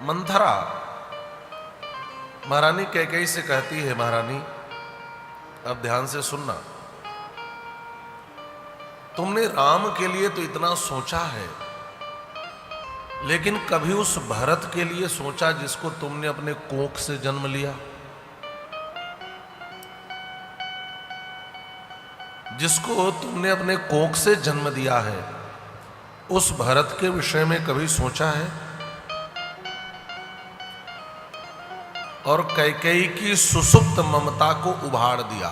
मंथरा महारानी कैकेयी से कहती है, महारानी अब ध्यान से सुनना, तुमने राम के लिए तो इतना सोचा है, लेकिन कभी उस भरत के लिए सोचा जिसको तुमने अपने कोख से जन्म लिया, जिसको तुमने अपने कोख से जन्म दिया है, उस भरत के विषय में कभी सोचा है? और कैकेयी की सुसुप्त ममता को उभार दिया।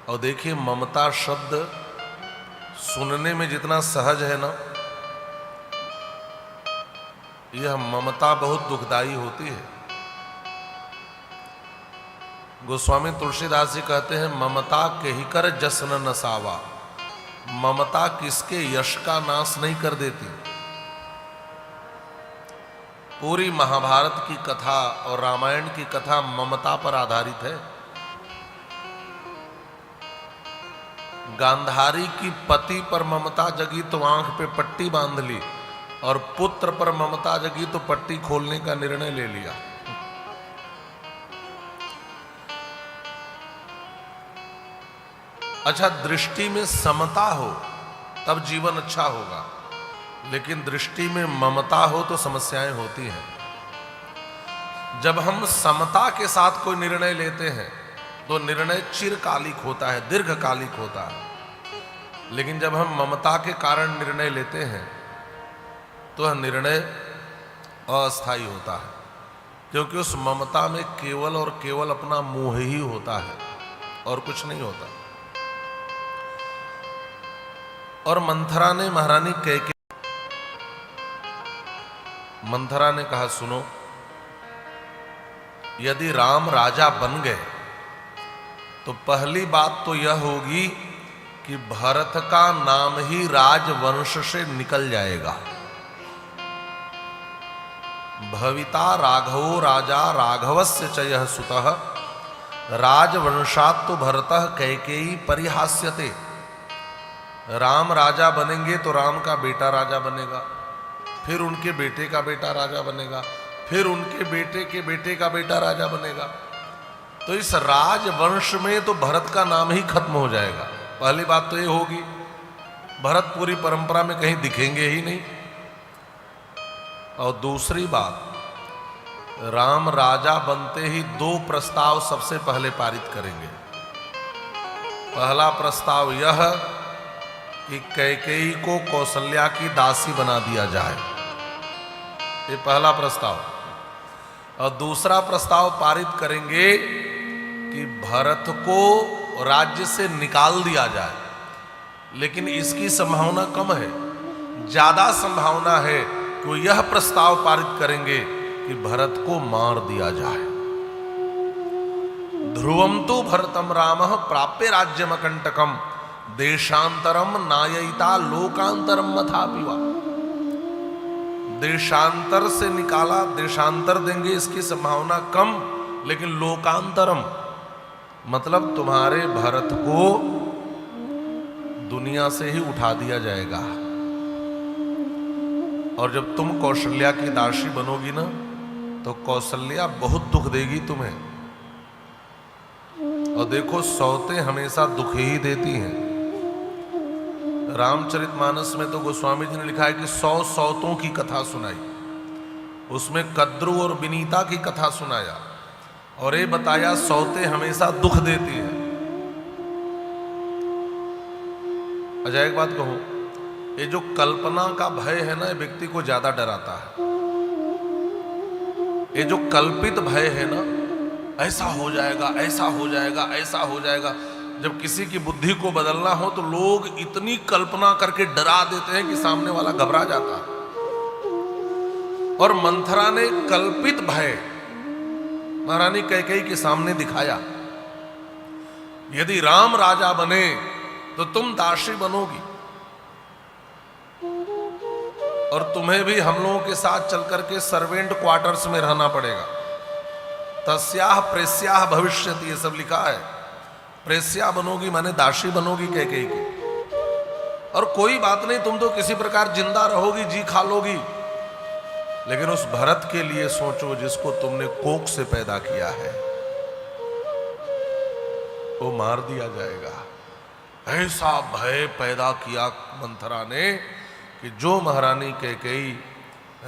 और देखिए, ममता शब्द सुनने में जितना सहज है ना, यह ममता बहुत दुखदाई होती है। गोस्वामी तुलसीदास जी कहते हैं, ममता कहिकर जस न नसावा। ममता किसके यश का नाश नहीं कर देती। पूरी महाभारत की कथा और रामायण की कथा ममता पर आधारित है। गांधारी की पति पर ममता जगी तो आंख पे पट्टी बांध ली, और पुत्र पर ममता जगी तो पट्टी खोलने का निर्णय ले लिया। अच्छा, दृष्टि में समता हो तब जीवन अच्छा होगा, लेकिन दृष्टि में ममता हो तो समस्याएं होती हैं। जब हम समता के साथ कोई निर्णय लेते हैं तो निर्णय चिरकालिक होता है, दीर्घकालिक होता है। लेकिन जब हम ममता के कारण निर्णय लेते हैं तो वह निर्णय अस्थायी होता है, क्योंकि उस ममता में केवल और केवल अपना मोह ही होता है और कुछ नहीं होता। और मंथरा ने महारानी कैकेयी, मंथरा ने कहा, सुनो, यदि राम राजा बन गए तो पहली बात तो यह होगी कि भरत का नाम ही राजवंश से निकल जाएगा। भविता राघवो राजा राघवस्य च यः सुतः राजवंशात् तो भरतः कैकेयी परिहास्यते। राम राजा बनेंगे तो राम का बेटा राजा बनेगा, फिर उनके बेटे का बेटा राजा बनेगा, फिर उनके बेटे के बेटे का बेटा राजा बनेगा। तो इस राजवंश में तो भरत का नाम ही खत्म हो जाएगा। पहली बात तो ये होगी, भरत पूरी परंपरा में कहीं दिखेंगे ही नहीं। और दूसरी बात, राम राजा बनते ही दो प्रस्ताव सबसे पहले पारित करेंगे। पहला प्रस्ताव यह कि कैकेयी को कौशल्या की दासी बना दिया जाए, ये पहला प्रस्ताव। और दूसरा प्रस्ताव पारित करेंगे कि भरत को राज्य से निकाल दिया जाए। लेकिन इसकी संभावना कम है, ज्यादा संभावना है कि यह प्रस्ताव पारित करेंगे कि भरत को मार दिया जाए। ध्रुवम तो भरतम रामः प्राप्य राज्यम अकंटकम देशांतरम नाययिता लोकांतरम मथापिवा। देशांतर से निकाला, देशांतर देंगे इसकी संभावना कम, लेकिन लोकांतरम मतलब तुम्हारे भरत को दुनिया से ही उठा दिया जाएगा। और जब तुम कौशल्या की दासी बनोगी ना, तो कौशल्या बहुत दुख देगी तुम्हें। और देखो, सौतें हमेशा दुख ही देती हैं। रामचरितमानस में तो गोस्वामी जी ने लिखा है कि 100 सौतों की कथा सुनाई, उसमें कद्रू और विनीता की कथा सुनाया, और ये बताया सौतें हमेशा दुख देती है। अच्छा, एक बात कहूं, ये जो कल्पना का भय है ना, ये व्यक्ति को ज्यादा डराता है। ये जो कल्पित भय है ना, ऐसा हो जाएगा, ऐसा हो जाएगा, ऐसा हो जाएगा। जब किसी की बुद्धि को बदलना हो तो लोग इतनी कल्पना करके डरा देते हैं कि सामने वाला घबरा जाता है। और मंथरा ने कल्पित भय महारानी कैकेयी के सामने दिखाया। यदि राम राजा बने तो तुम दासी बनोगी, और तुम्हें भी हम लोगों के साथ चल करके सर्वेंट क्वार्टर्स में रहना पड़ेगा। तस्याह प्रेस्याह भविष्यति, ये सब लिखा है। प्रेस्या बनोगी माने दासी बनोगी कैकेयी की। और कोई बात नहीं, तुम तो किसी प्रकार जिंदा रहोगी, जी खा लोगी, लेकिन उस भरत के लिए सोचो जिसको तुमने कोख से पैदा किया है, वो मार दिया जाएगा। ऐसा भय पैदा किया मंथरा ने कि जो महारानी कैकेयी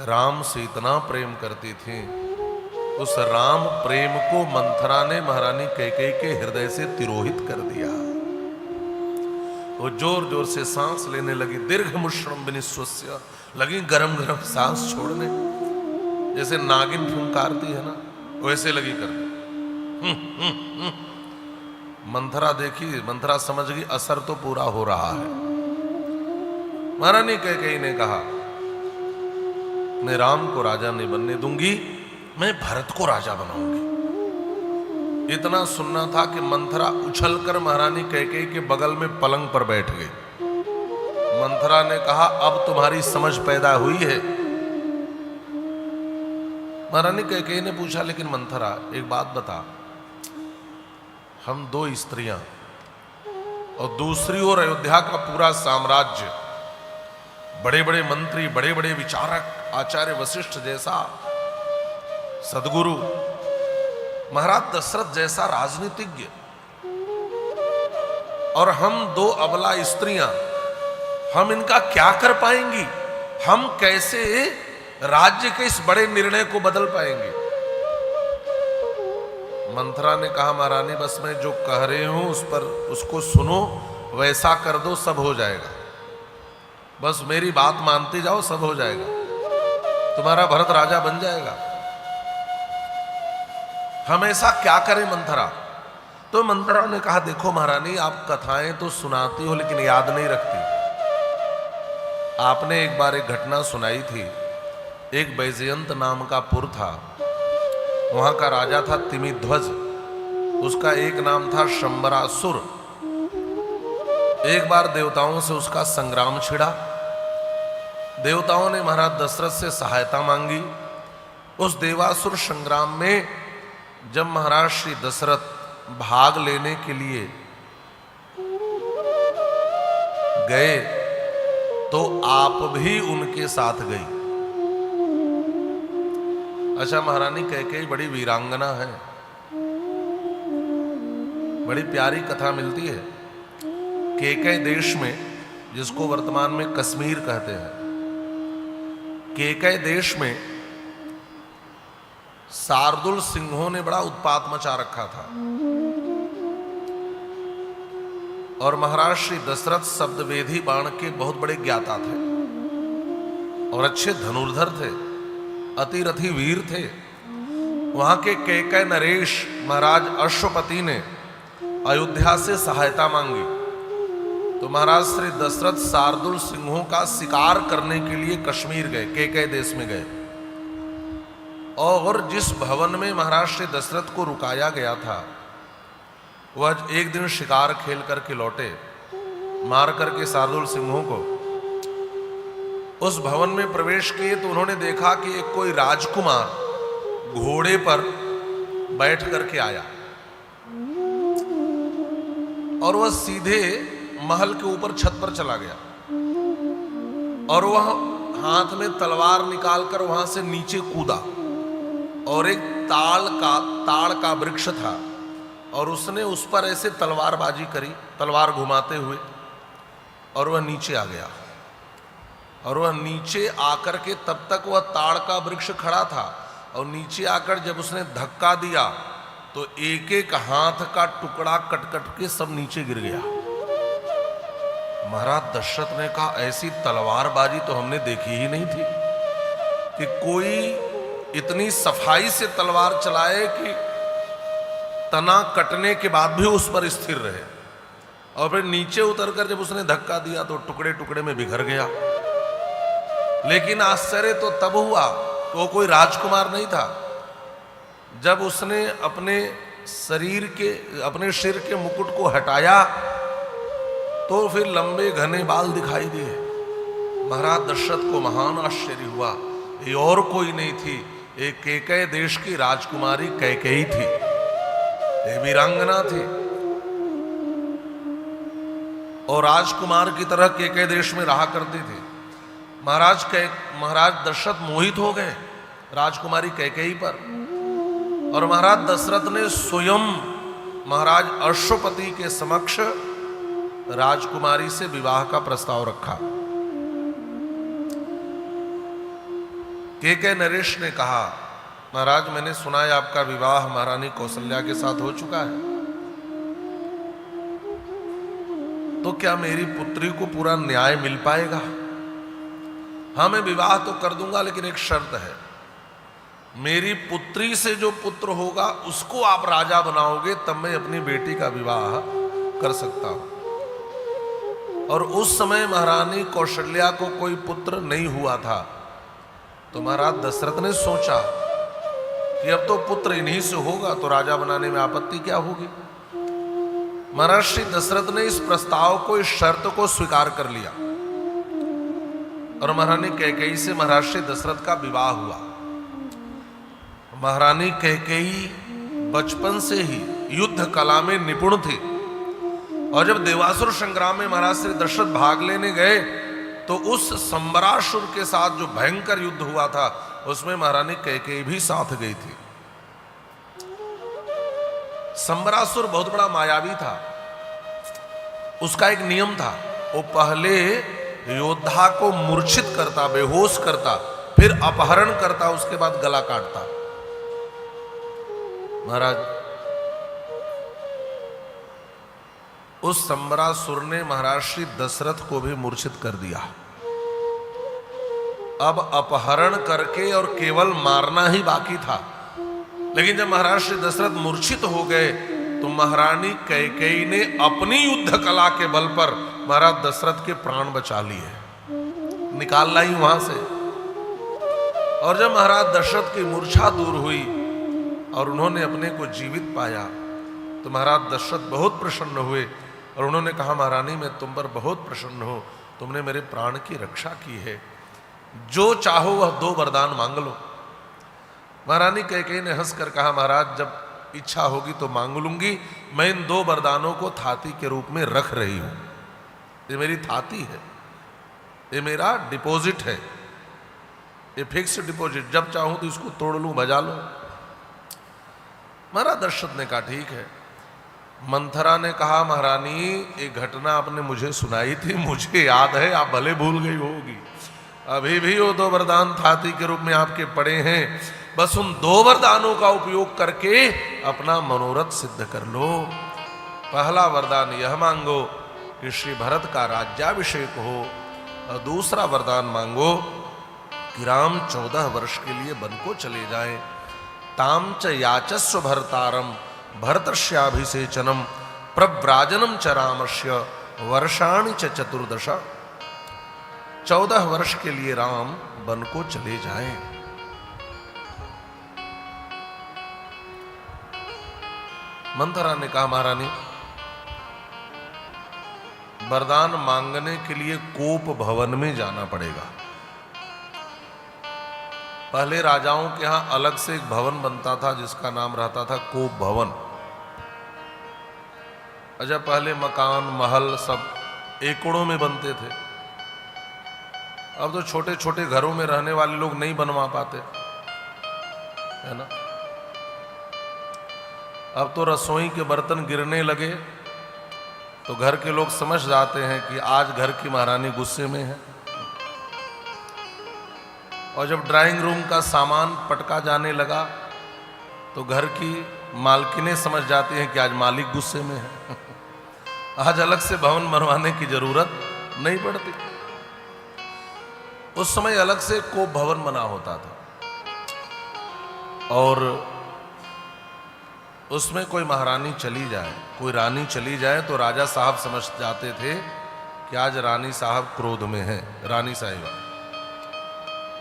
राम से इतना प्रेम करती थी, उस राम प्रेम को मंथरा ने महारानी कैकेयी के हृदय से तिरोहित कर दिया। वो जोर जोर से सांस लेने लगी, दीर्घ मुश्रम विनिश्वस्य, लगी गरम गरम सांस छोड़ने, जैसे नागिन फुंकारती है ना, वैसे लगी करने। मंथरा देखी, मंथरा समझ गई असर तो पूरा हो रहा है। महारानी कैकेयी ने कहा, मैं राम को राजा नहीं बनने दूंगी, मैं भरत को राजा बनाऊंगी। इतना सुनना था कि मंथरा उछलकर महारानी कैकेयी के बगल में पलंग पर बैठ गई। मंथरा ने कहा, अब तुम्हारी समझ पैदा हुई है। महारानी कैकेयी ने पूछा, लेकिन मंथरा एक बात बता, हम 2 स्त्रियां और दूसरी ओर अयोध्या का पूरा साम्राज्य, बड़े बड़े मंत्री, बड़े बड़े विचारक, आचार्य वशिष्ठ जैसा सदगुरु, महाराज दशरथ जैसा राजनीतिज्ञ, और हम 2 अबला स्त्रियां, हम इनका क्या कर पाएंगी? हम कैसे राज्य के इस बड़े निर्णय को बदल पाएंगे? मंथरा ने कहा, महारानी बस मैं जो कह रही हूं उस पर उसको सुनो, वैसा कर दो, सब हो जाएगा। बस मेरी बात मानते जाओ, सब हो जाएगा, तुम्हारा भरत राजा बन जाएगा। हम ऐसा क्या करें मंथरा? तो मंथरा ने कहा, देखो महारानी, आप कथाएं तो सुनाती हो लेकिन याद नहीं रखती। आपने एक बार एक घटना सुनाई थी। एक बैजयंत नाम का पुर था, वहां का राजा था तिमिध्वज, उसका एक नाम था शंबरासुर। एक बार देवताओं से उसका संग्राम छिड़ा। देवताओं ने महाराज दशरथ से सहायता मांगी। उस देवासुर संग्राम में जब महाराज श्री दशरथ भाग लेने के लिए गए तो आप भी उनके साथ गई। अच्छा, महारानी कैकेयी बड़ी वीरांगना है, बड़ी प्यारी कथा मिलती है। कैकेयी देश में, जिसको वर्तमान में कश्मीर कहते हैं, कैकेयी देश में शार्दुल सिंहों ने बड़ा उत्पात मचा रखा था। और महाराज श्री दशरथ शब्दवेधी बाण के बहुत बड़े ज्ञाता थे और अच्छे धनुर्धर थे, अतिरथी वीर थे। वहां के कैकेयी नरेश महाराज अश्वपति ने अयोध्या से सहायता मांगी तो महाराज श्री दशरथ शार्दुल सिंहों का शिकार करने के लिए कश्मीर गए, कैकेयी देश में गए। और जिस भवन में महाराज श्री दशरथ को रुकाया गया था, वह एक दिन शिकार खेल करके लौटे, मार करके शार्दुल सिंहों को। उस भवन में प्रवेश किए तो उन्होंने देखा कि एक कोई राजकुमार घोड़े पर बैठ करके आया और वह सीधे महल के ऊपर छत पर चला गया और वह हाथ में तलवार निकालकर वहां से नीचे कूदा और एक ताड़ का वृक्ष था और उसने उस पर ऐसे तलवारबाजी करी, तलवार घुमाते हुए, और वह नीचे आ गया। और वह नीचे आकर के, तब तक वह ताड़ का वृक्ष खड़ा था, और नीचे आकर जब उसने धक्का दिया तो एक एक हाथ का टुकड़ा कट कट के सब नीचे गिर गया। महाराज दशरथ ने कहा, ऐसी तलवारबाजी तो हमने देखी ही नहीं थी कि कोई इतनी सफाई से तलवार चलाए कि तना कटने के बाद भी उस पर स्थिर रहे। और फिर नीचे उतरकर जब उसने धक्का दिया तो टुकड़े टुकड़े में बिखर गया। लेकिन आश्चर्य तो तब हुआ कि वो कोई राजकुमार नहीं था, जब उसने अपने सिर के मुकुट को हटाया तो फिर लंबे घने बाल दिखाई दिए। महाराज दशरथ को महान आश्चर्य हुआ। ये और कोई नहीं थी, एक कैकेयी देश की राजकुमारी कैकेयी थी, ये वीरांगना थी। और राजकुमार की तरह कैकेयी देश में रहा करती थी। महाराज दशरथ मोहित हो गए राजकुमारी कैकेयी पर, और महाराज दशरथ ने स्वयं महाराज अश्वपति के समक्ष राजकुमारी से विवाह का प्रस्ताव रखा। केकय नरेश ने कहा, महाराज मैंने सुना है आपका विवाह महारानी कौशल्या के साथ हो चुका है, तो क्या मेरी पुत्री को पूरा न्याय मिल पाएगा? हाँ मैं विवाह तो कर दूंगा, लेकिन एक शर्त है, मेरी पुत्री से जो पुत्र होगा उसको आप राजा बनाओगे, तब मैं अपनी बेटी का विवाह कर सकता हूं। और उस समय महारानी कौशल्या को कोई पुत्र नहीं हुआ था, तो महाराज दशरथ ने सोचा कि अब तो पुत्र इन्हीं से होगा, तो राजा बनाने में आपत्ति क्या होगी। महाराज श्री दशरथ ने इस प्रस्ताव को, इस शर्त को स्वीकार कर लिया, और महारानी कैकेयी से महाराज श्री दशरथ का विवाह हुआ। महारानी कैकेयी बचपन से ही युद्ध कला में निपुण थी, और जब देवासुर संग्राम में महाराज श्री दशरथ भाग लेने गए, तो उस संबरासुर के साथ जो भयंकर युद्ध हुआ था, उसमें महारानी कैकेयी भी साथ गई थी। संबरासुर बहुत बड़ा मायावी था। उसका एक नियम था, वो पहले योद्धा को मूर्छित करता, बेहोश करता, फिर अपहरण करता, उसके बाद गला काटता। महाराज उस संबरासुर ने महाराज श्री दशरथ को भी मूर्छित कर दिया। अब अपहरण करके और केवल मारना ही बाकी था। लेकिन जब महाराज श्री दशरथ मूर्छित हो गए, तो महारानी कैकेयी ने अपनी युद्ध कला के बल पर महाराज दशरथ के प्राण बचा लिए, निकाल लाई वहां से। और जब महाराज दशरथ की मूर्छा दूर हुई और उन्होंने अपने को जीवित पाया, तो महाराज दशरथ बहुत प्रसन्न हुए, और उन्होंने कहा, महारानी मैं तुम पर बहुत प्रसन्न हूं, तुमने मेरे प्राण की रक्षा की है, जो चाहो वह 2 वरदान मांग लो। महारानी कैकेयी ने हंसकर कहा, महाराज जब इच्छा होगी तो मांग लूंगी, मैं इन 2 वरदानों को थाती के रूप में रख रही हूं। ये मेरी थाती है, ये मेरा डिपॉजिट है, ये फिक्स डिपॉजिट, जब चाहूं तो इसको तोड़ लूं, बजा लो। महाराज दशरथ ने कहा ठीक है। मंथरा ने कहा, महारानी एक घटना आपने मुझे सुनाई थी, मुझे याद है, आप भले भूल गई होगी, अभी भी वो 2 वरदान थाती के रूप में आपके पड़े हैं, बस उन 2 वरदानों का उपयोग करके अपना मनोरथ सिद्ध कर लो। पहला वरदान यह मांगो कि श्री भरत का राज्याभिषेक हो, और दूसरा वरदान मांगो कि राम 14 वर्ष के लिए वन को चले जाएं। ताम च याचस्व भरतारम भरतस्याभिषेचनम प्रव्राजनम च रामस्य वर्षाणि च 14। 14 वर्ष के लिए राम वन को चले जाएं। मंथरा ने कहा, महारानी वरदान मांगने के लिए कोप भवन में जाना पड़ेगा। पहले राजाओं के यहां अलग से एक भवन बनता था, जिसका नाम रहता था कोप भवन। अच्छा, पहले मकान महल सब एकड़ों में बनते थे, अब तो छोटे छोटे घरों में रहने वाले लोग नहीं बनवा पाते, है ना। अब तो रसोई के बर्तन गिरने लगे तो घर के लोग समझ जाते हैं कि आज घर की महारानी गुस्से में है। और जब ड्राइंग रूम का सामान पटका जाने लगा तो घर की मालकिनें समझ जाती हैं कि आज मालिक गुस्से में है। आज अलग से भवन बनवाने की जरूरत नहीं पड़ती। उस समय अलग से कोप भवन बना होता था, और उसमें कोई महारानी चली जाए, कोई रानी चली जाए, तो राजा साहब समझ जाते थे कि आज रानी साहब क्रोध में है, रानी साहिबा।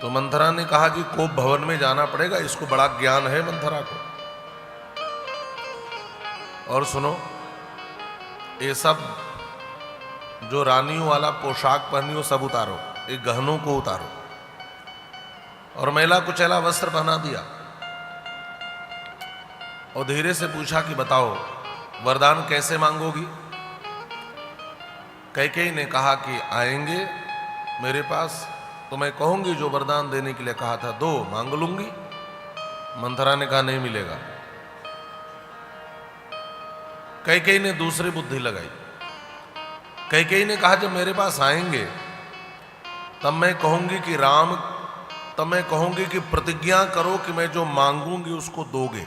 तो मंथरा ने कहा कि कोप भवन में जाना पड़ेगा, इसको बड़ा ज्ञान है मंथरा को। और सुनो, ये सब जो रानियों वाला पोशाक पहनी हो सब उतारो, एक गहनों को उतारो, और मैला कुचैला वस्त्र पहना दिया, और धीरे से पूछा कि बताओ वरदान कैसे मांगोगी। कैकेयी ने कहा कि आएंगे मेरे पास तो मैं कहूंगी जो वरदान देने के लिए कहा था दो, मांग लूंगी। मंथरा ने कहा नहीं मिलेगा। कैकेयी ने दूसरी बुद्धि लगाई। कैकेयी ने कहा जब मेरे पास आएंगे तब मैं कहूंगी कि प्रतिज्ञा करो कि मैं जो मांगूंगी उसको दोगे,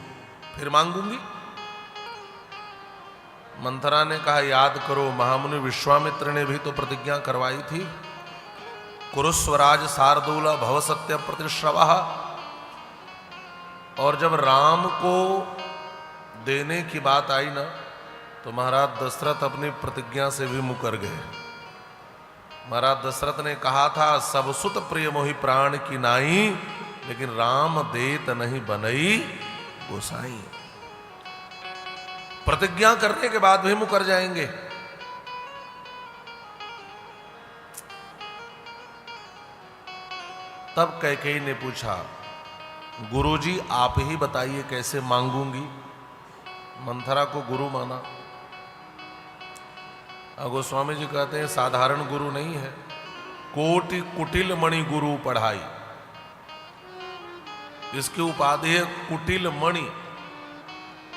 फिर मांगूंगी। मंथरा ने कहा याद करो, महामुनि विश्वामित्र ने भी तो प्रतिज्ञा करवाई थी, कुरुस्वराज शार्दूल भव सत्य प्रतिश्रवः। और जब राम को देने की बात आई ना, तो महाराज दशरथ अपनी प्रतिज्ञा से भी मुकर गए। महाराज दशरथ ने कहा था सब सुत प्रिय मोहि प्राण की नाई, लेकिन राम देत नहीं बनई गोसाई। प्रतिज्ञा करने के बाद भी मुकर जाएंगे। तब कैकेयी ने पूछा गुरुजी आप ही बताइए कैसे मांगूंगी। मंथरा को गुरु माना। गोस्वामी जी कहते हैं साधारण गुरु नहीं है, कोटि कुटिल मणि गुरु पढ़ाई। इसकी उपाधि है कुटिल मणि।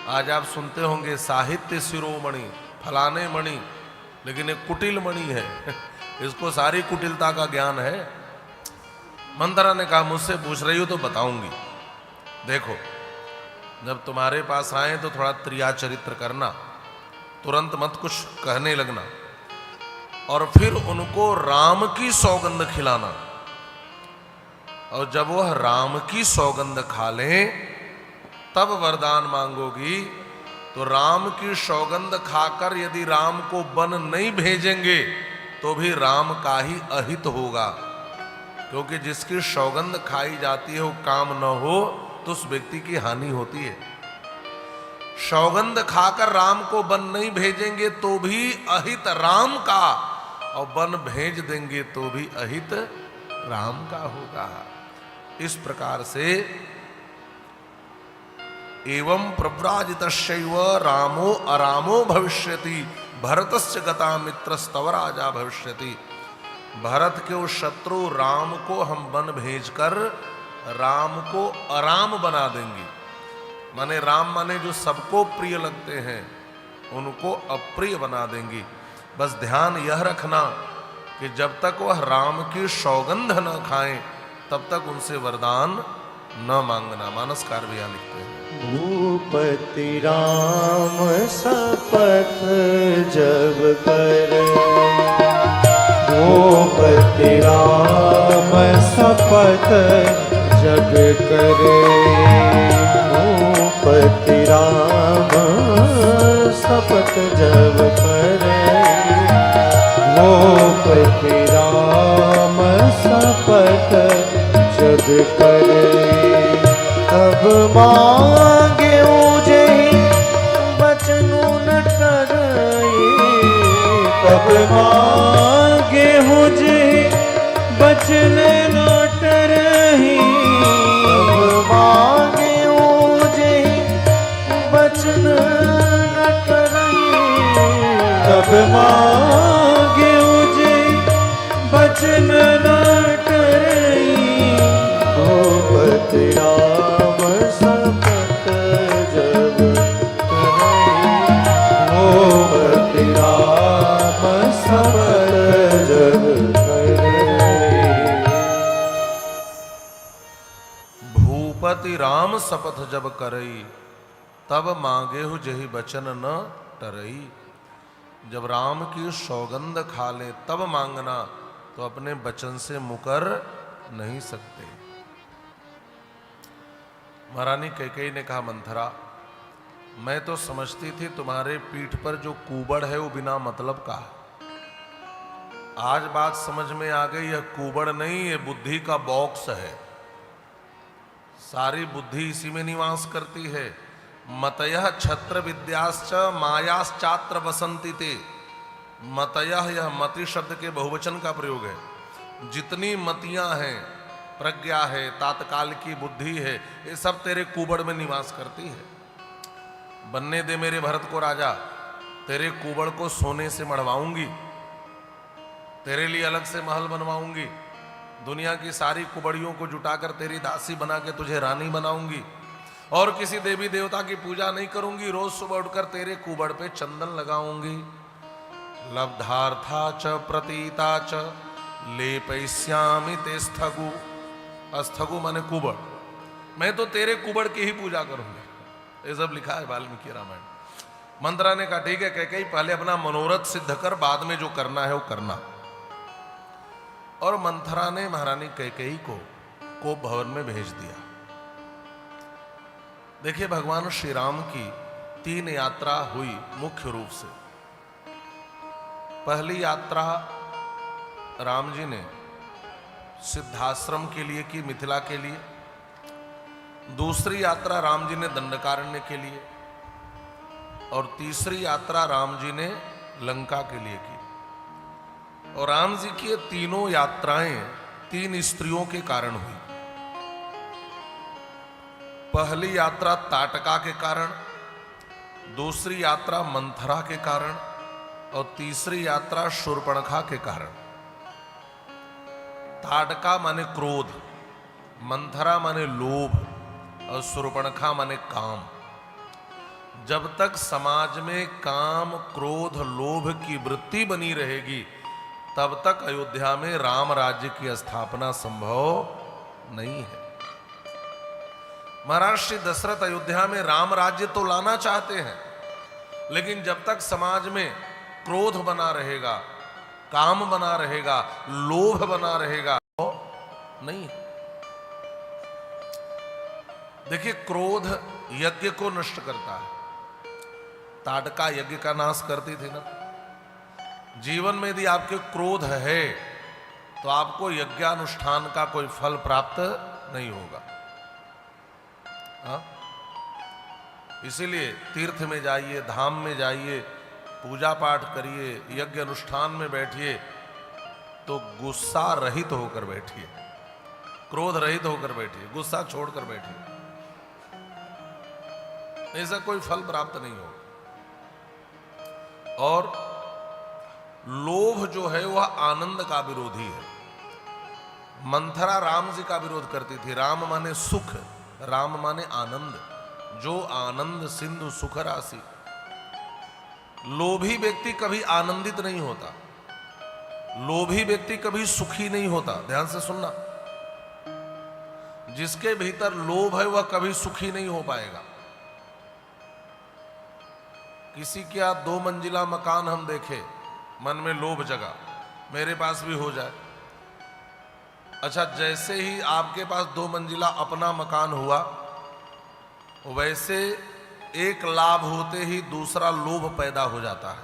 आज आप सुनते होंगे साहित्य शिरोमणि, फलाने मणि, लेकिन एक कुटिल मणि है। इसको सारी कुटिलता का ज्ञान है। मंथरा ने कहा मुझसे पूछ रही हो तो बताऊंगी। देखो जब तुम्हारे पास आए तो थोड़ा त्रिया चरित्र करना, तुरंत मत कुछ कहने लगना, और फिर उनको राम की सौगंध खिलाना। और जब वह राम की सौगंध खा लें तब वरदान मांगोगी। तो राम की सौगंध खाकर यदि राम को वन नहीं भेजेंगे तो भी राम का ही अहित होगा, क्योंकि जिसकी सौगंध खाई जाती है वो काम न हो तो उस व्यक्ति की हानि होती है। सौगंध खाकर राम को वन नहीं भेजेंगे तो भी अहित राम का, और वन भेज देंगे तो भी अहित राम का होगा। इस प्रकार से एवं प्रव्राजितस्यैव रामो अरामो भविष्यति, भरतस्य गता मित्रस्तव राजा भविष्यति। भरत के उस शत्रु राम को हम वन भेजकर राम को अराम बना देंगे। माने राम माने जो सबको प्रिय लगते हैं उनको अप्रिय बना देंगी। बस ध्यान यह रखना कि जब तक वह राम की सौगंध न खाएं तब तक उनसे वरदान न मांगना। मानसकार भी यहाँ लिखते हैं भूपति राम शपथ जब करे, भूपति राम शपथ जब करे, भूपति राम शपथ जब करे, भूपति राम शपथ जब करे। तब मांगे उजई बचनु न टरई, तब मांगे उजई बचन न टरई, तब मांगे उजई बचन न टरई, तब मांगे उजई बचन न टरई। भूपति राम शपथ जब करे, भूपति राम शपथ जब करे। भूपति राम शपथ जब करई, तब मांगे हु जही बचन न टरई। जब राम की सौगंध खा ले तब मांगना, तो अपने बचन से मुकर नहीं सकते। महारानी कैकेयी ने कहा मंथरा मैं तो समझती थी तुम्हारे पीठ पर जो कुबड़ है वो बिना मतलब का है। आज बात समझ में आ गई, यह कुबड़ नहीं, ये बुद्धि का बॉक्स है। सारी बुद्धि इसी में निवास करती है। मतयः छत्र विद्याश्च मायाश्चात्र बसंती ते। मतयः, यह मति शब्द के बहुवचन का प्रयोग है। जितनी मतियां हैं, प्रज्ञा है, तात्काल की बुद्धि है, ये सब तेरे कुबड़ में निवास करती है। बनने दे मेरे भरत को राजा, तेरे कुबड़ को सोने से मढ़वाऊंगी, तेरे लिए अलग से महल बनवाऊंगी, दुनिया की सारी कुबड़ियों को जुटाकर तेरी दासी बना के तुझे रानी बनाऊंगी, और किसी देवी देवता की पूजा नहीं करूंगी, रोज सुबह उठकर तेरे कुबड़ पे चंदन लगाऊंगी। लब्धार्था च प्रतीता च लेपयिष्यामि ते स्थगु। अस्थगु माने कुबड़, मैं तो तेरे कुबड़ की ही पूजा करूंगी। ये सब लिखा है वाल्मीकि रामायण। मंत्रा ने कहा ठीक है कैकेयी, पहले अपना मनोरथ सिद्ध कर, बाद में जो करना है वो करना। और मंथरा ने महारानी कैकेयी को कोप भवन में भेज दिया। देखिए भगवान श्री राम की 3 यात्रा हुई मुख्य रूप से। पहली यात्रा राम जी ने सिद्धाश्रम के लिए की, मिथिला के लिए। दूसरी यात्रा राम जी ने दंडकारण्य के लिए, और तीसरी यात्रा राम जी ने लंका के लिए की। और राम जी की ये तीनों यात्राएं 3 स्त्रियों के कारण हुई। पहली यात्रा ताटका के कारण, दूसरी यात्रा मंथरा के कारण, और तीसरी यात्रा शूर्पणखा के कारण। ताटका माने क्रोध, मंथरा माने लोभ, और शूर्पणखा माने काम। जब तक समाज में काम, क्रोध, लोभ की वृत्ति बनी रहेगी, तब तक अयोध्या में राम राज्य की स्थापना संभव नहीं है। महाराज श्री दशरथ अयोध्या में राम राज्य तो लाना चाहते हैं, लेकिन जब तक समाज में क्रोध बना रहेगा, काम बना रहेगा, लोभ बना रहेगा, तो नहीं। देखिए क्रोध यज्ञ को नष्ट करता है। ताटका यज्ञ का नाश करती थी ना। जीवन में यदि आपके क्रोध है तो आपको यज्ञानुष्ठान का कोई फल प्राप्त नहीं होगा। हाँ? इसीलिए तीर्थ में जाइए, धाम में जाइए, पूजा पाठ करिए, यज्ञ अनुष्ठान में बैठिए तो गुस्सा रहित होकर बैठिए, क्रोध रहित होकर बैठिए, गुस्सा छोड़कर बैठिए। ऐसा कोई फल प्राप्त नहीं होगा। और लोभ जो है वह आनंद का विरोधी है। मंथरा राम जी का विरोध करती थी। राम माने सुख, राम माने आनंद, जो आनंद सिंधु सुख राशि। लोभी व्यक्ति कभी आनंदित नहीं होता, लोभी व्यक्ति कभी सुखी नहीं होता। ध्यान से सुनना, जिसके भीतर लोभ है वह कभी सुखी नहीं हो पाएगा। किसी क्या 2 मंजिला मकान हम देखे, मन में लोभ जगा, मेरे पास भी हो जाए। अच्छा, जैसे ही आपके पास 2 मंजिला अपना मकान हुआ, वैसे एक लाभ होते ही दूसरा लोभ पैदा हो जाता है।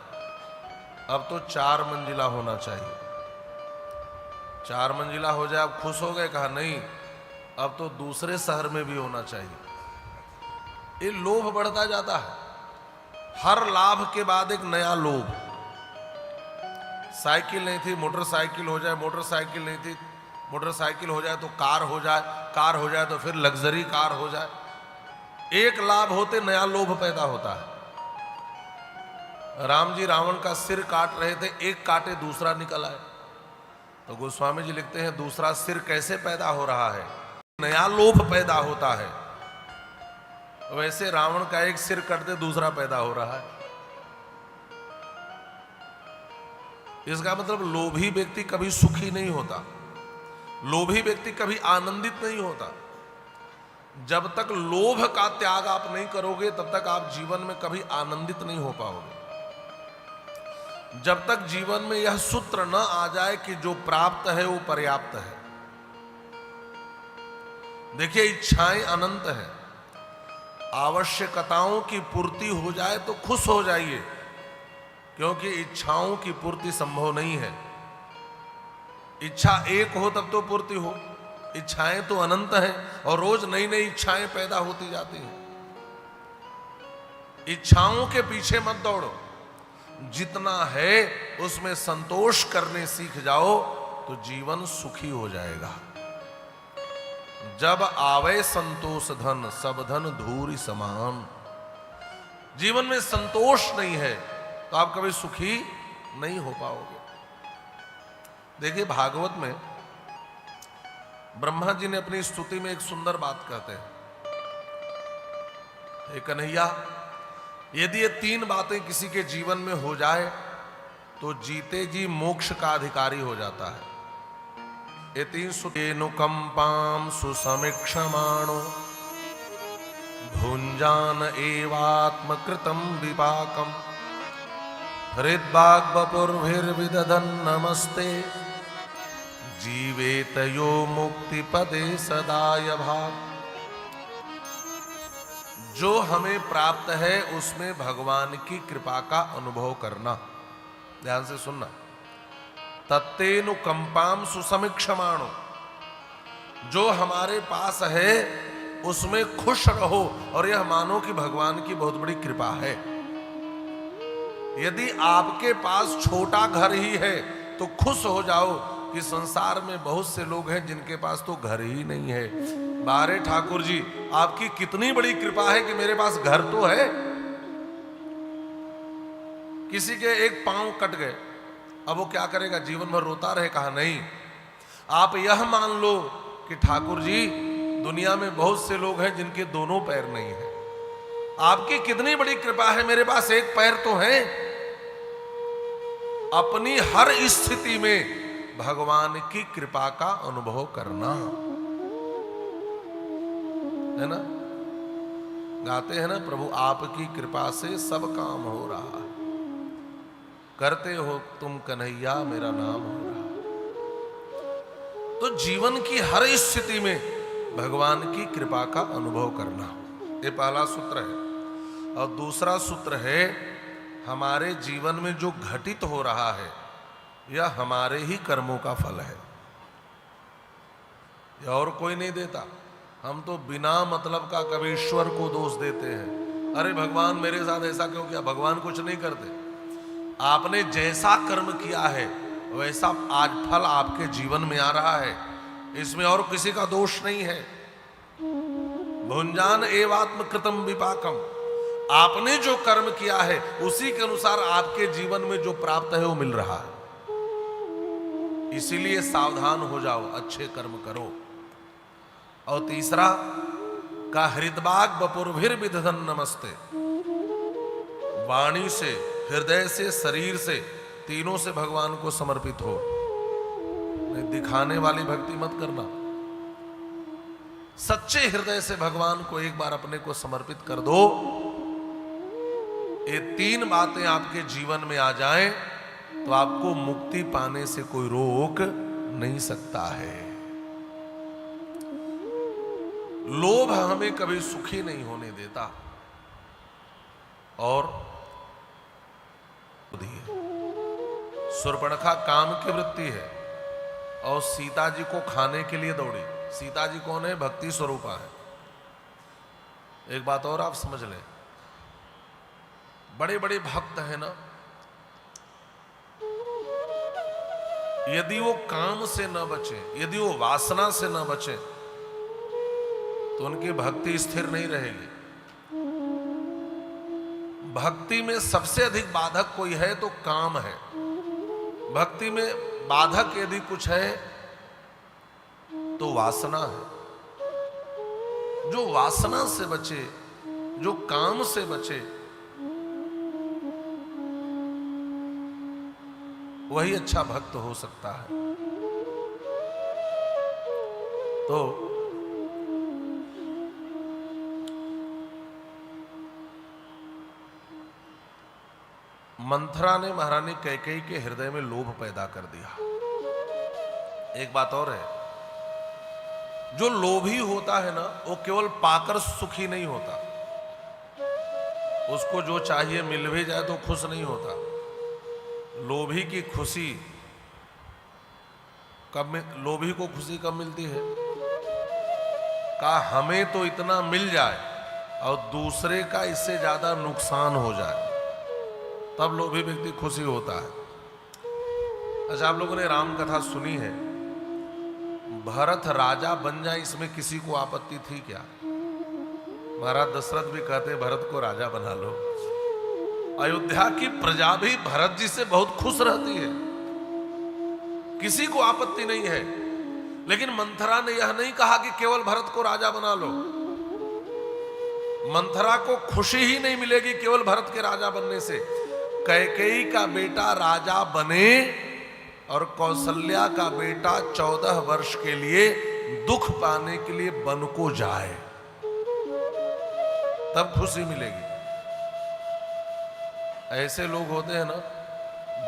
अब तो 4 मंजिला होना चाहिए। 4 मंजिला हो जाए, अब खुश हो गए, कहा नहीं अब तो दूसरे शहर में भी होना चाहिए। ये लोभ बढ़ता जाता है। हर लाभ के बाद एक नया लोभ। साइकिल नहीं थी, मोटरसाइकिल हो जाए, मोटरसाइकिल नहीं थी, मोटरसाइकिल हो जाए तो कार हो जाए, कार हो जाए तो फिर लग्जरी कार हो जाए। एक लाभ होते नया लोभ पैदा होता है। राम जी रावण का सिर काट रहे थे, एक काटे दूसरा निकल आए। तो गोस्वामी जी लिखते हैं दूसरा सिर कैसे पैदा हो रहा है, नया लोभ पैदा होता है। वैसे रावण का एक सिर कटते दूसरा पैदा हो रहा है। इसका मतलब लोभी व्यक्ति कभी सुखी नहीं होता, लोभी व्यक्ति कभी आनंदित नहीं होता। जब तक लोभ का त्याग आप नहीं करोगे तब तक आप जीवन में कभी आनंदित नहीं हो पाओगे। जब तक जीवन में यह सूत्र न आ जाए कि जो प्राप्त है वो पर्याप्त है। देखिए इच्छाएं अनंत है, आवश्यकताओं की पूर्ति हो जाए तो खुश हो जाइए, क्योंकि इच्छाओं की पूर्ति संभव नहीं है। इच्छा एक हो तब तो पूर्ति हो, इच्छाएं तो अनंत हैं और रोज नई नई इच्छाएं पैदा होती जाती हैं। इच्छाओं के पीछे मत दौड़ो, जितना है उसमें संतोष करने सीख जाओ तो जीवन सुखी हो जाएगा। जब आवे संतोष धन, सब धन धूरी समान। जीवन में संतोष नहीं है तो आप कभी सुखी नहीं हो पाओगे। देखिए भागवत में ब्रह्मा जी ने अपनी स्तुति में एक सुंदर बात कहते हैं, हे कन्हैया, यदि ये 3 बातें किसी के जीवन में हो जाए तो जीते जी मोक्ष का अधिकारी हो जाता है। ये 3 सुतेनुकंपाम सुसमीक्षमाणो भुंजान एवात्मकृतम विपाकम हृद्वाग्वपुर्भिर्विदधन् नमस्ते जीवेत यो मुक्तिपदे सदाय भाग। जो हमें प्राप्त है उसमें भगवान की कृपा का अनुभव करना। ध्यान से सुनना। तत्तेनुकंपाम सुसमीक्षमाणो, जो हमारे पास है उसमें खुश रहो और यह मानो कि भगवान की बहुत बड़ी कृपा है। यदि आपके पास छोटा घर ही है तो खुश हो जाओ कि संसार में बहुत से लोग हैं जिनके पास तो घर ही नहीं है। बारे ठाकुर जी, आपकी कितनी बड़ी कृपा है कि मेरे पास घर तो है। किसी के एक पांव कट गए, अब वो क्या करेगा? जीवन भर रोता रहे? कहा नहीं। आप यह मान लो कि ठाकुर जी, दुनिया में बहुत से लोग हैं जिनके दोनों पैर नहीं है। आपकी कितनी बड़ी कृपा है, मेरे पास एक पैर तो है। अपनी हर स्थिति में भगवान की कृपा का अनुभव करना है ना। गाते हैं ना, प्रभु आपकी कृपा से सब काम हो रहा है, करते हो तुम कन्हैया मेरा नाम हो रहा। तो जीवन की हर स्थिति में भगवान की कृपा का अनुभव करना, ये पहला सूत्र है। और दूसरा सूत्र है, हमारे जीवन में जो घटित हो रहा है यह हमारे ही कर्मों का फल है, यह और कोई नहीं देता। हम तो बिना मतलब का कभी ईश्वर को दोष देते हैं, अरे भगवान मेरे साथ ऐसा क्यों किया। भगवान कुछ नहीं करते। आपने जैसा कर्म किया है वैसा आज फल आपके जीवन में आ रहा है, इसमें और किसी का दोष नहीं है। भुंजान एवात्मकृतम विपाकम, आपने जो कर्म किया है उसी के अनुसार आपके जीवन में जो प्राप्त है वो मिल रहा है। इसीलिए सावधान हो जाओ, अच्छे कर्म करो। और तीसरा का हृदबाग बपुर्भिर्विदधन् नमस्ते, वाणी से, हृदय से, शरीर से, तीनों से भगवान को समर्पित हो। नहीं दिखाने वाली भक्ति मत करना, सच्चे हृदय से भगवान को एक बार अपने को समर्पित कर दो। ये 3 बातें आपके जीवन में आ जाएं तो आपको मुक्ति पाने से कोई रोक नहीं सकता है। लोभ हमें कभी सुखी नहीं होने देता और शूर्पणखा काम की वृत्ति है और सीता जी को खाने के लिए दौड़ी। सीता जी कौन है? भक्ति स्वरूपा है। एक बात और आप समझ लें, बड़े बड़े भक्त हैं ना, यदि वो काम से न बचे, यदि वो वासना से न बचे तो उनकी भक्ति स्थिर नहीं रहेगी। भक्ति में सबसे अधिक बाधक कोई है तो काम है। भक्ति में बाधक यदि कुछ है तो वासना है। जो वासना से बचे, जो काम से बचे, वही अच्छा भक्त हो सकता है। तो मंथरा ने महारानी कैकेयी के हृदय में लोभ पैदा कर दिया। एक बात और है, जो लोभी होता है ना वो केवल पाकर सुखी नहीं होता, उसको जो चाहिए मिल भी जाए तो खुश नहीं होता। लोभी की खुशी लोभी को खुशी कब मिलती है? कहा हमें तो इतना मिल जाए और दूसरे का इससे ज्यादा नुकसान हो जाए, तब लोभी व्यक्ति खुशी होता है। अच्छा, आप लोगों ने राम कथा सुनी है, भरत राजा बन जाए इसमें किसी को आपत्ति थी क्या? महाराज दशरथ भी कहते हैं भरत को राजा बना लो। अयोध्या की प्रजा भी भरत जी से बहुत खुश रहती है, किसी को आपत्ति नहीं है। लेकिन मंथरा ने यह नहीं कहा कि केवल भरत को राजा बना लो। मंथरा को खुशी ही नहीं मिलेगी केवल भरत के राजा बनने से। कैकेयी का बेटा राजा बने और कौशल्या का बेटा 14 वर्ष के लिए दुख पाने के लिए वन को जाए, तब खुशी मिलेगी। ऐसे लोग होते हैं ना,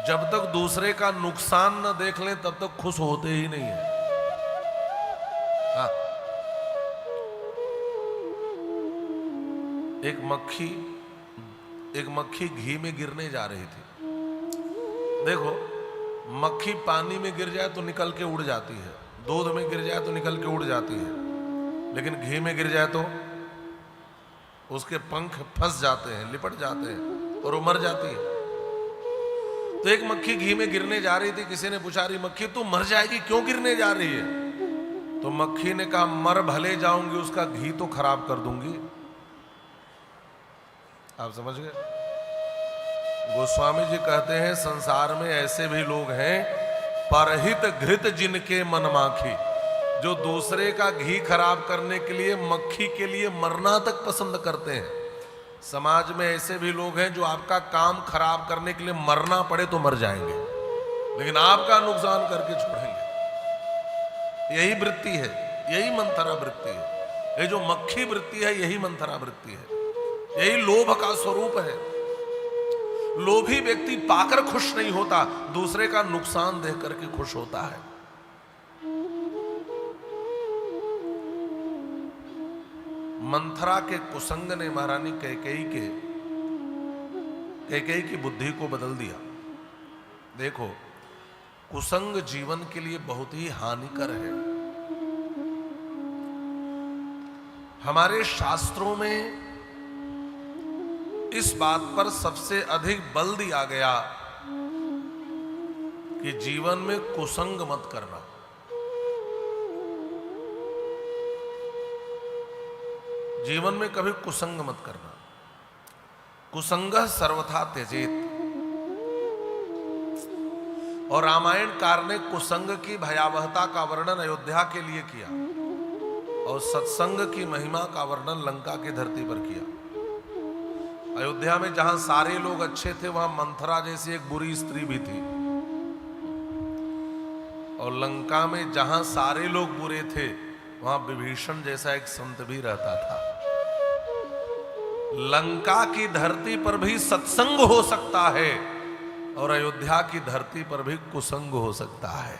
जब तक दूसरे का नुकसान न देख लें तब तक खुश होते ही नहीं है। हाँ। एक मक्खी घी में गिरने जा रही थी। देखो, मक्खी पानी में गिर जाए तो निकल के उड़ जाती है, दूध में गिर जाए तो निकल के उड़ जाती है, लेकिन घी में गिर जाए तो उसके पंख फंस जाते हैं, लिपट जाते हैं और वो मर जाती है। तो एक मक्खी घी में गिरने जा रही थी। किसी ने पूछा, रही मक्खी तू मर जाएगी, क्यों गिरने जा रही है? तो मक्खी ने कहा, मर भले जाऊंगी, उसका घी तो खराब कर दूंगी। आप समझ गए? गोस्वामी जी कहते हैं, संसार में ऐसे भी लोग हैं, परहित घृत जिनके मन माखी, जो दूसरे का घी खराब करने के लिए, मक्खी के लिए मरना तक पसंद करते हैं। समाज में ऐसे भी लोग हैं जो आपका काम खराब करने के लिए मरना पड़े तो मर जाएंगे, लेकिन आपका नुकसान करके छोड़ेंगे। यही वृत्ति है, यही मंथरा वृत्ति है। ये जो मक्खी वृत्ति है, यही मंथरा वृत्ति है, यही लोभ का स्वरूप है। लोभी व्यक्ति पाकर खुश नहीं होता, दूसरे का नुकसान देख करके खुश होता है। मंथरा के कुसंग ने महारानी कैकेयी की बुद्धि को बदल दिया। देखो, कुसंग जीवन के लिए बहुत ही हानिकर है। हमारे शास्त्रों में इस बात पर सबसे अधिक बल दिया गया कि जीवन में कुसंग मत करना। जीवन में कभी कुसंग मत करना। कुसंगः सर्वथा त्यजेत। और रामायणकार ने कुसंग की भयावहता का वर्णन अयोध्या के लिए किया और सत्संग की महिमा का वर्णन लंका की धरती पर किया। अयोध्या में जहां सारे लोग अच्छे थे, वहां मंथरा जैसी एक बुरी स्त्री भी थी, और लंका में जहां सारे लोग बुरे थे, वहां विभीषण जैसा एक संत भी रहता था। लंका की धरती पर भी सत्संग हो सकता है और अयोध्या की धरती पर भी कुसंग हो सकता है।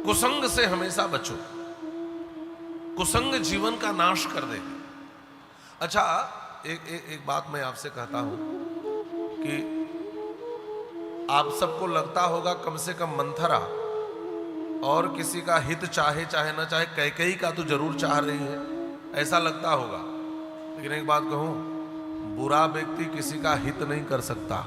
कुसंग से हमेशा बचो। कुसंग जीवन का नाश कर देगा। अच्छा, एक बात मैं आपसे कहता हूं कि आप सबको लगता होगा कम से कम मंथरा और किसी का हित चाहे चाहे ना चाहे, कैकेयी का तो जरूर चाह रही है, ऐसा लगता होगा। लेकिन एक बात कहूं, बुरा व्यक्ति किसी का हित नहीं कर सकता।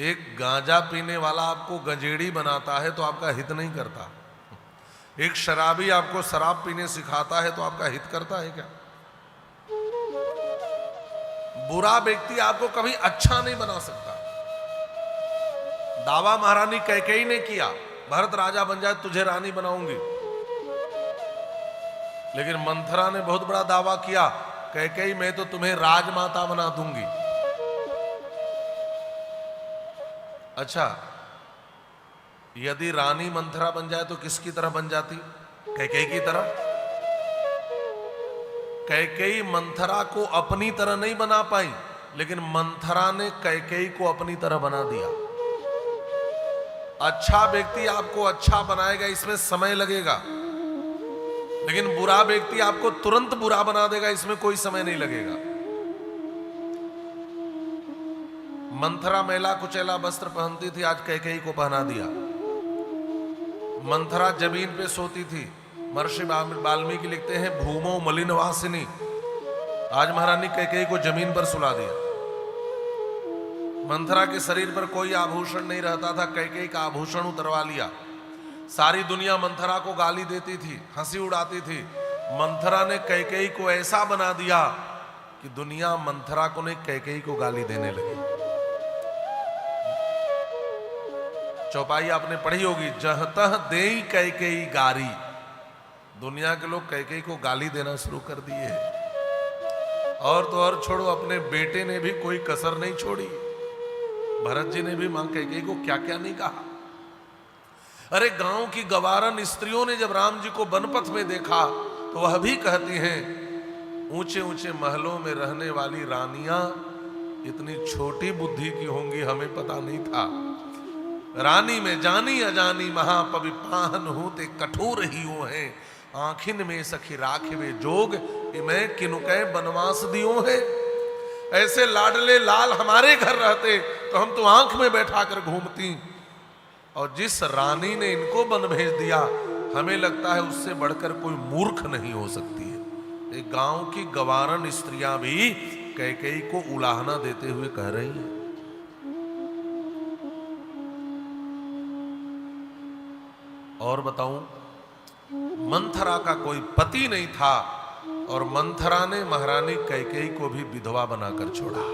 एक गांजा पीने वाला आपको गंजेड़ी बनाता है तो आपका हित नहीं करता। एक शराबी आपको शराब पीने सिखाता है तो आपका हित करता है क्या? बुरा व्यक्ति आपको कभी अच्छा नहीं बना सकता। दावा महारानी कैकेयी ने किया, भरत राजा बन जाए तुझे रानी बनाऊंगी। लेकिन मंथरा ने बहुत बड़ा दावा किया, कैकेयी मैं तो तुम्हें राजमाता बना दूंगी। अच्छा, यदि रानी मंथरा बन जाए तो किसकी तरह बन जाती? कैकेयी की तरह। कैकेयी मंथरा को अपनी तरह नहीं बना पाई, लेकिन मंथरा ने कैकेयी को अपनी तरह बना दिया। अच्छा व्यक्ति आपको अच्छा बनाएगा, इसमें समय लगेगा, लेकिन बुरा व्यक्ति आपको तुरंत बुरा बना देगा, इसमें कोई समय नहीं लगेगा। मंथरा मैला कुचैला वस्त्र पहनती थी, आज कैकेयी को पहना दिया। मंथरा जमीन पे सोती थी, महर्षि वाल्मीकि लिखते हैं भूमो मलिनवासिनी, आज महारानी कैकेयी को जमीन पर सुला दिया। मंथरा के शरीर पर कोई आभूषण नहीं रहता था, कैकेयी का आभूषण उतरवा लिया। सारी दुनिया मंथरा को गाली देती थी, हंसी उड़ाती थी। मंथरा ने कैकेयी को ऐसा बना दिया कि दुनिया मंथरा को नहीं कैकेयी को गाली देने लगी। चौपाई आपने पढ़ी होगी, जह तह देई कैकेयी गारी। दुनिया के लोग कैकेयी को गाली देना शुरू कर दिए। और तो और छोड़ो, अपने बेटे ने भी कोई कसर नहीं छोड़ी। भरत जी ने भी मां कैकेयी को क्या क्या नहीं कहा। अरे गांव की गवारन स्त्रियों ने जब राम जी को बनपथ में देखा तो वह भी कहती हैं, ऊंचे ऊंचे महलों में रहने वाली रानियां इतनी छोटी बुद्धि की होंगी, हमें पता नहीं था। रानी में जानी अजानी महापवि पाहन होते कठोर ही हो हैं, आखिन में सखी राखवे जोग, मैं किनुकै बनवास दियो है। ऐसे लाडले लाल हमारे घर रहते तो हम तो आंख में बैठा कर घूमती, और जिस रानी ने इनको बन भेज दिया, हमें लगता है उससे बढ़कर कोई मूर्ख नहीं हो सकती है। एक गांव की गवारन स्त्रियां भी कैकेयी को उलाहना देते हुए कह रही हैं। और बताऊं, मंथरा का कोई पति नहीं था और मंथरा ने महारानी कैकेयी को भी विधवा बनाकर छोड़ा।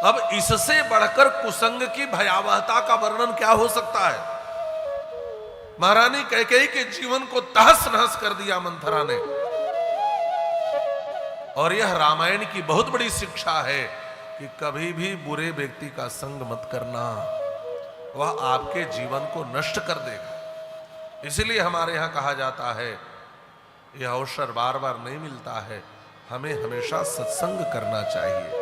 अब इससे बढ़कर कुसंग की भयावहता का वर्णन क्या हो सकता है। महारानी कैकेयी के जीवन को तहस नहस कर दिया मंथरा ने। और यह रामायण की बहुत बड़ी शिक्षा है कि कभी भी बुरे व्यक्ति का संग मत करना, वह आपके जीवन को नष्ट कर देगा। इसलिए हमारे यहां कहा जाता है, यह अवसर बार बार नहीं मिलता है, हमें हमेशा सत्संग करना चाहिए।